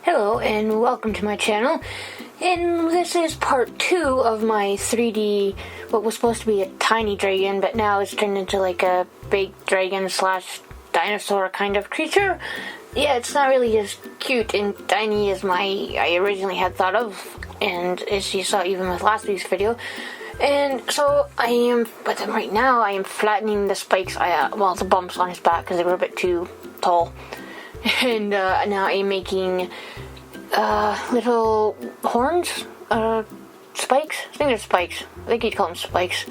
Hello and welcome to my channel, and this is part 2 of my 3D, what was supposed to be a tiny dragon, but now it's turned into like a big dragon slash dinosaur kind of creature. Yeah, it's not really as cute and tiny as I originally had thought of, and as you saw even with last week's video. And so right now I am flattening the spikes, the bumps on his back because they were a bit too tall. And now I'm making little horns, spikes. I think they're spikes. I think you'd call them spikes.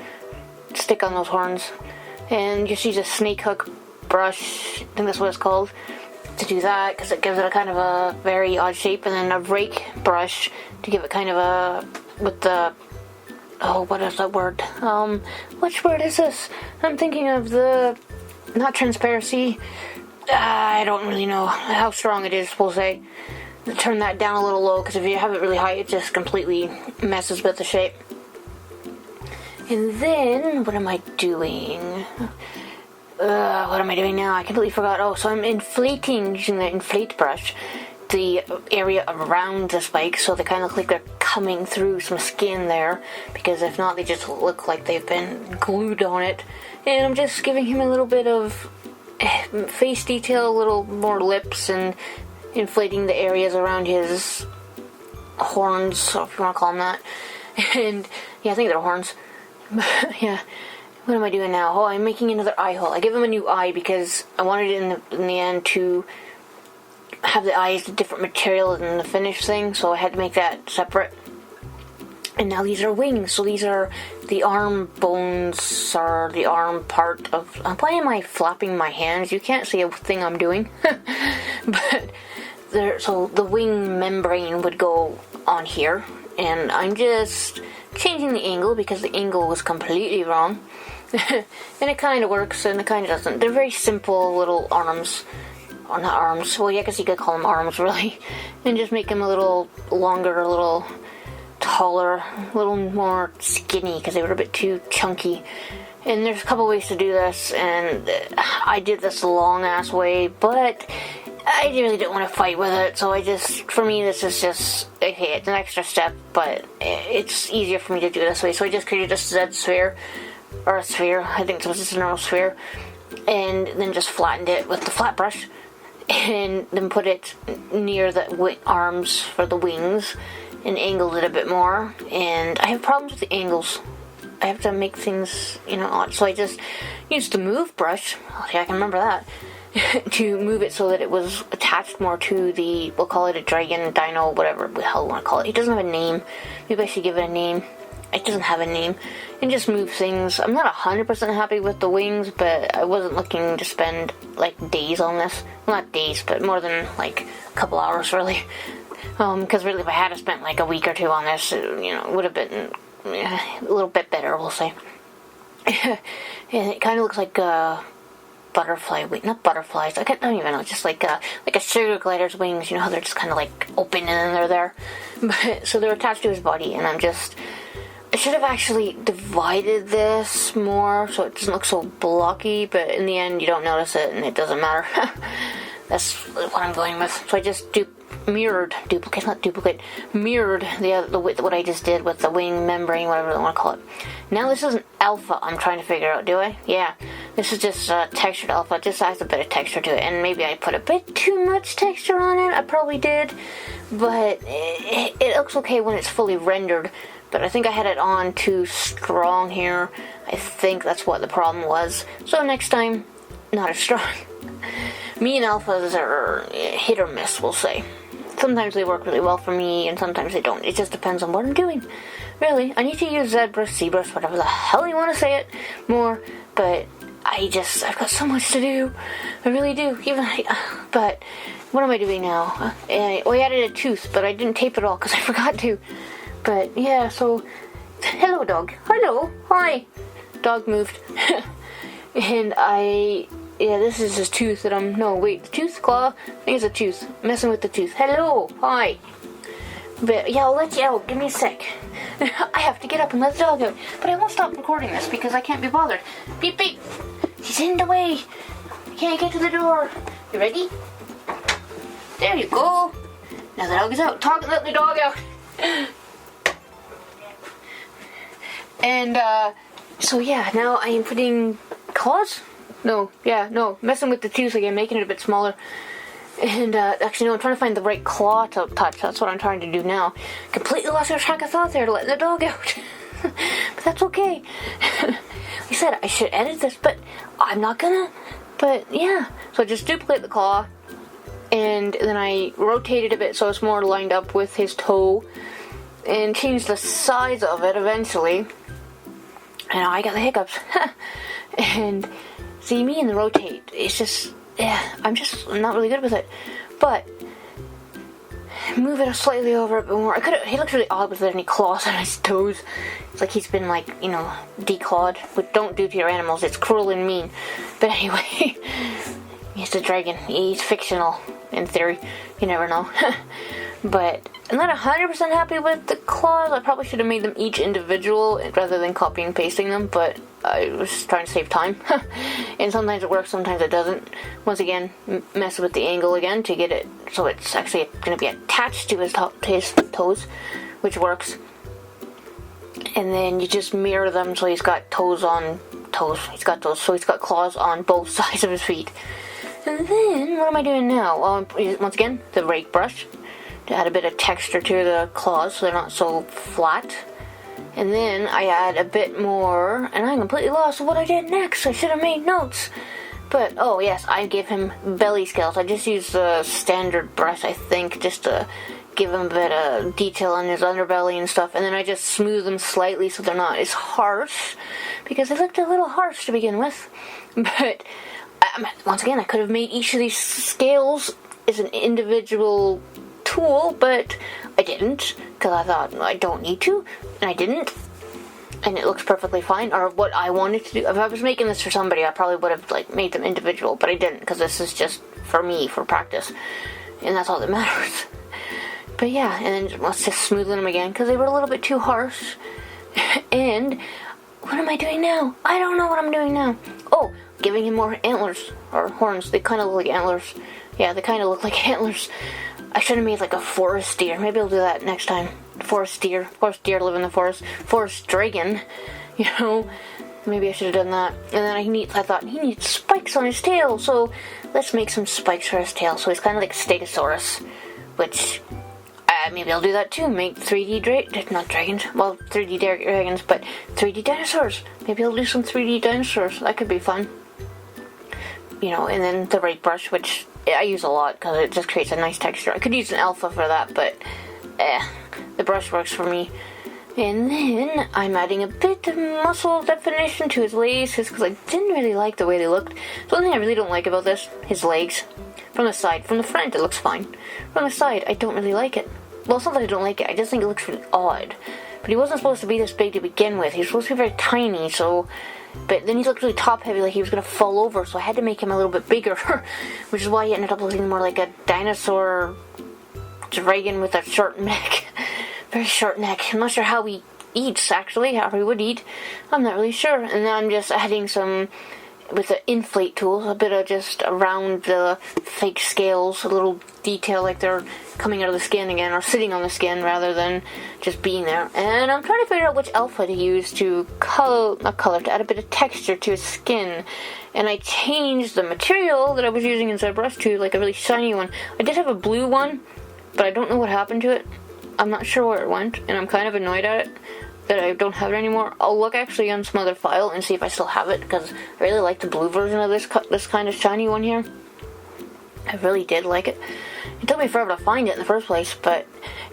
Stick on those horns, and just use a snake hook brush. I think that's what it's called, to do that, because it gives it a kind of a very odd shape. And then a rake brush to give it kind of a what is that word? Which word is this? I'm thinking of not transparency. I don't really know how strong it is, we'll say. Turn that down a little low, because if you have it really high, it just completely messes with the shape. And then, what am I doing? What am I doing now? I completely forgot. Oh, so I'm inflating, using the inflate brush, the area around the spikes, so they kind of look like they're coming through some skin there, because if not, they just look like they've been glued on it. And I'm just giving him a little bit of face detail, a little more lips, and inflating the areas around his horns, or if you want to call them that. And yeah, I think they're horns. Yeah. What am I doing now? Oh, I'm making another eye hole. I give him a new eye because I wanted it in the end to have the eyes a different material than the finished thing, so I had to make that separate. And now these are wings, so these are the arm bones, or the arm part of... Why am I flapping my hands? You can't see a thing I'm doing. But so the wing membrane would go on here, and I'm just changing the angle because the angle was completely wrong. And it kind of works, and it kind of doesn't. They're very simple little arms. Or not arms. Well, yeah, I guess you could call them arms, really. And just make them a little longer, a little taller, a little more skinny, because they were a bit too chunky. And there's a couple ways to do this, and I did this the long ass way, but I really didn't want to fight with it, so for me this is just, okay, it's an extra step, but it's easier for me to do it this way. So I just created a Z sphere, or a sphere, I think it was just a normal sphere, and then just flattened it with the flat brush, and then put it near the arms for the wings, and angled it a bit more. And I have problems with the angles. I have to make things, odd. So I just used the move brush. Okay, I can remember that. To move it so that it was attached more to we'll call it a dragon, dino, whatever the hell you want to call it. It doesn't have a name. Maybe I should give it a name. It doesn't have a name. And just move things. I'm not 100% happy with the wings, but I wasn't looking to spend days on this. Well, not days, but more than a couple hours, really. Because really, if I had spent a week or two on this, it would have been a little bit better, we'll say. And it kind of looks like butterfly wing, not butterflies. I don't even know. Just like a sugar glider's wings. You know how they're just kind of open and then they're there. But so they're attached to his body, and I should have actually divided this more so it doesn't look so blocky. But in the end, you don't notice it, and it doesn't matter. That's what I'm going with. So I just mirrored what I just did with the wing membrane, whatever you want to call it. Now this is an alpha I'm trying to figure out, do I? Yeah. This is just textured alpha. It just adds a bit of texture to it. And maybe I put a bit too much texture on it. I probably did. But it looks okay when it's fully rendered. But I think I had it on too strong here. I think that's what the problem was. So next time, not as strong. Me and alphas are hit or miss, we'll say. Sometimes they work really well for me, and sometimes they don't. It just depends on what I'm doing. Really, I need to use ZBrush, whatever the hell you want to say it, more. But I've got so much to do. I really do. But what am I doing now? I added a tooth, but I didn't tape it all because I forgot to. But yeah, so hello, dog. Hello, hi. Dog moved, and this is his tooth that the tooth claw? I think it's a tooth. I'm messing with the tooth. Hello, hi. But yeah, I'll let you out. Give me a sec. I have to get up and let the dog out. But I won't stop recording this because I can't be bothered. Beep, beep. He's in the way. I can't get to the door. You ready? There you go. Now the dog is out. Let the dog out. And, so yeah, now I am putting claws? No, messing with the tooth again, making it a bit smaller. And, actually, no, I'm trying to find the right claw to touch. That's what I'm trying to do now. Completely lost your track of thought there, letting the dog out. But that's okay. Like I said, I should edit this, but I'm not gonna. But, yeah. So I just duplicate the claw, and then I rotate it a bit so it's more lined up with his toe, and change the size of it eventually. And I got the hiccups. And see, me in the rotate, it's just, I'm not really good with it. But move it slightly over a bit more. He looks really odd with any claws on his toes. It's like he's been declawed. But don't do to your animals, it's cruel and mean. But anyway, he's a dragon. He's fictional, in theory. You never know. But I'm not 100% happy with the claws. I probably should have made them each individual rather than copy and pasting them, but I was trying to save time. And sometimes it works, sometimes it doesn't. Once again, mess with the angle again to get it so it's actually going to be attached to his toes, which works. And then you just mirror them so he's got toes on toes. So he's got claws on both sides of his feet. And then, what am I doing now? Once again, the rake brush to add a bit of texture to the claws so they're not so flat. And then I add a bit more, and I'm completely lost of what I did next. I should have made notes. But, oh yes, I gave him belly scales. I just used the standard brush, I think, just to give him a bit of detail on his underbelly and stuff. And then I just smooth them slightly so they're not as harsh, because they looked a little harsh to begin with. But, once again, I could have made each of these scales as an individual tool, but I didn't, because I thought I don't need to, and I didn't, and it looks perfectly fine, or what I wanted to do. If I was making this for somebody, I probably would have made them individual, but I didn't, because this is just for me, for practice, and that's all that matters. But yeah, and then let's just smoothen them again, because they were a little bit too harsh. And what am I doing now? I don't know what I'm doing now. Oh, giving him more antlers, or horns. They kind of look like antlers. Yeah, they kind of look like antlers. I should have made a forest deer. Maybe I'll do that next time. Forest deer. Of course, deer live in the forest. Forest dragon. Maybe I should have done that. And then I thought, he needs spikes on his tail. So let's make some spikes for his tail. So he's kind of like Stegosaurus. Which, maybe I'll do that too. Make 3D not dragons. Well, 3D dragons, but 3D dinosaurs. Maybe I'll do some 3D dinosaurs. That could be fun. And then the rake brush, which I use a lot because it just creates a nice texture. I could use an alpha for that, but the brush works for me. And then I'm adding a bit of muscle definition to his legs because I didn't really like the way they looked. So one thing I really don't like about this, his legs. From the side. From the front, it looks fine. From the side, I don't really like it. Well, it's not that I don't like it, I just think it looks really odd. But he wasn't supposed to be this big to begin with. He was supposed to be very tiny, so... But then he looked really top-heavy, like he was going to fall over, so I had to make him a little bit bigger. Which is why he ended up looking more like a dinosaur dragon with a short neck. Very short neck. I'm not sure how he eats, actually, how he would eat. I'm not really sure. And then I'm just adding some, with the inflate tool, a bit of just around the fake scales, a little detail like they're coming out of the skin again, or sitting on the skin rather than just being there. And I'm trying to figure out which alpha to use to to add a bit of texture to his skin. And I changed the material that I was using in ZBrush to a really shiny one. I did have a blue one, but I don't know what happened to it. I'm not sure where it went, and I'm kind of annoyed at it that I don't have it anymore. I'll look actually on some other file and see if I still have it, because I really like the blue version of this kind of shiny one here. I really did like it. It took me forever to find it in the first place, but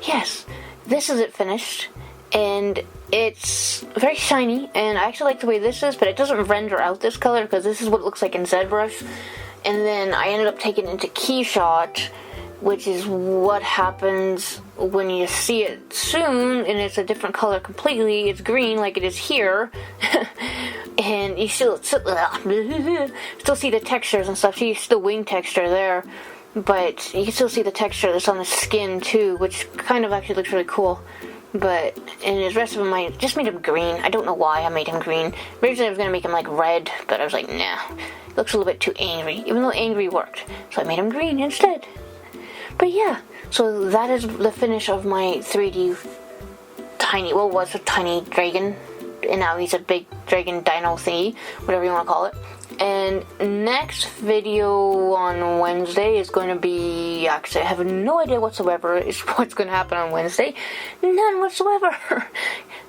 yes, this is it finished, and it's very shiny, and I actually like the way this is, but it doesn't render out this color, because this is what it looks like in ZBrush. And then I ended up taking it into KeyShot, which is what happens when you see it soon, and it's a different color completely. It's green like it is here, and you still see the textures and stuff. So you see the wing texture there, but you can still see the texture that's on the skin too, which kind of actually looks really cool. But, and the rest of them, I just made him green. I don't know why I made him green. Originally I was going to make him red, but I was like, nah, it looks a little bit too angry, even though angry worked. So I made him green instead. But yeah, So that is the finish of my 3D was a tiny dragon, and now he's a big dragon dino thingy, whatever you want to call it. And next video on Wednesday is going to be, actually I have no idea whatsoever is what's going to happen on Wednesday. None whatsoever.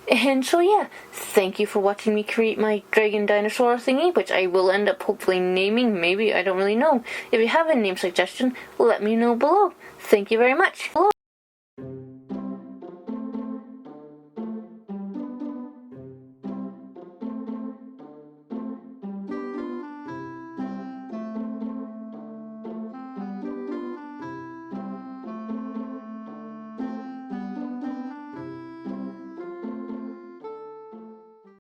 And so yeah, thank you for watching me create my dragon dinosaur thingy, which I will end up hopefully naming, maybe, I don't really know. If you have a name suggestion, let me know below. Thank you very much. Hello.